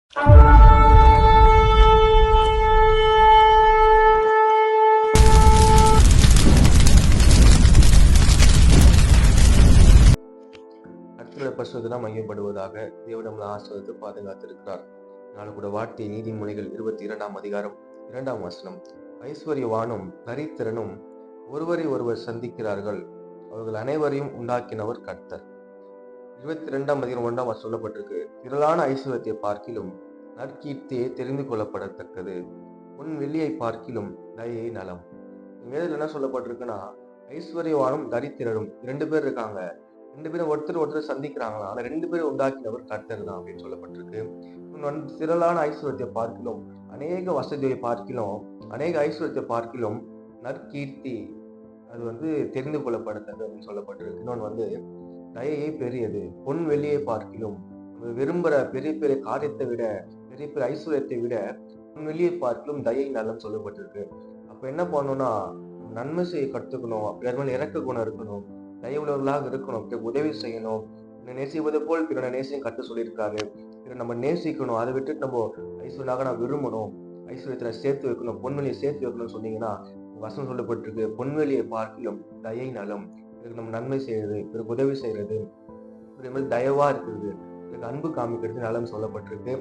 கர்த்தருடைய பரிசுத்த நாமம் மையப்படுவதாக. தேவன் நம்மளை ஆசீர்வதித்து பாதுகாத்திருக்கிறார். நாளை கூட வார்த்தை நீதிமொழிகள் 22ஆம் அதிகாரம் 2ஆம் வசனம். ஐஸ்வர்யவானும் தரித்திரனும் ஒருவரை ஒருவர் சந்திக்கிறார்கள், அவர்கள் அனைவரையும் உண்டாக்கினவர் கர்த்தர். 22ஆம் அதிகாரம் 1ஆம் வசனம் சொல்லப்பட்டிருக்கு, திரளான ஐஸ்வர்யத்தை பார்க்கிலும் நற்கீர்த்தியை தெரிந்து கொள்ளப்படத்தக்கது, உன் வெள்ளியை பார்க்கிலும் தயை நலம். வேதத்தில் என்ன சொல்லப்பட்டிருக்குன்னா, ஐஸ்வர்யவானும் தரித்திரரும் 2 பேர் இருக்காங்க. 2 பேரும் ஒருத்தர் சந்திக்கிறாங்களா, ஆனா 2 பேரும் உண்டாக்கினவர் கர்த்தர் தான் அப்படின்னு சொல்லப்பட்டிருக்கு. திரளான ஐஸ்வர்யத்தை பார்க்கிலும், அநேக வசதியை பார்க்கிலும், அநேக ஐஸ்வர்யத்தை பார்க்கிலும் நற்கீர்த்தி அது தெரிந்து கொள்ளப்படத்தக்கது அப்படின்னு சொல்லப்பட்டிருக்கு. இன்னொன்று தயையே பெரியது, பொன் வெள்ளியை பார்க்கிலும், விரும்புற பெரிய பெரிய காரியத்தை விட, பெரிய பெரிய ஐஸ்வர்யத்தை விட பொன் வெள்ளியை பார்க்கிலும் தயை நலம் சொல்லப்பட்டிருக்கு. அப்ப என்ன பண்ணணும்னா, நன்மை செய்ய கற்றுக்கணும், பிறர் மேல் இறக்க குணம் இருக்கணும், தயவுள்ளவர்களாக இருக்கணும், உதவி செய்யணும், நேசிப்பதை போல் பிறனை நேசியம் கற்று சொல்லியிருக்காரு. பிறர் நம்ம நேசிக்கணும், அதை விட்டுட்டு நம்ம ஐஸ்வர்யனாக நான் விரும்பணும், ஐஸ்வர்யத்துல சேர்த்து வைக்கணும், பொன்வெளியை சேர்த்து வைக்கணும்னு சொன்னீங்கன்னா, வசனம் சொல்லப்பட்டிருக்கு, பொன்வெளியை பார்க்கிலும் தயை நலம். இதுக்கு நம்ம நன்மை செய்யறது, பிறகு உதவி செய்யறது, தயவா இருக்கிறது, இதுக்கு அன்பு காமிக்கிறது நலம் சொல்லப்பட்டிருக்கு.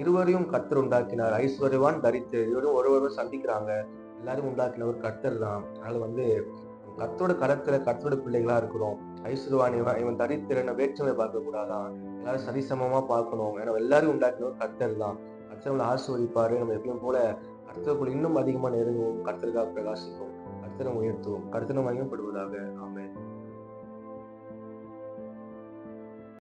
இருவரையும் கர்த்தர் உண்டாக்கினார். ஐஸ்வர்யவான் தரித்திரர் இருவரும் ஒருவரும் சந்திக்கிறாங்க, எல்லாரும் உண்டாக்கினவர் கர்த்தர் தான். அதனால கர்த்தரோட கரத்துல கர்த்தரோட பிள்ளைகளா இருக்கிறோம். ஐஸ்வர்யவான் இவன் தரித்திரனை வேற்றுமை பார்க்க கூடாதான், எல்லாரும் சரிசமமா பார்க்கணும். ஏன்னா எல்லாரும் உண்டாக்கினவர் கர்த்தர் தான். கர்த்தர் நம்மளை ஆசீர்வதிப்பாரு. நம்ம எப்பயும் போல கர்த்தருக்குள்ள இன்னும் அதிகமா நெருங்குவோம், கர்த்தருக்காக பிரகாசிப்போம், கர்த்தரை உயர்த்துவோம், கர்த்தரை மையப்படுவதாக. ஆமென்.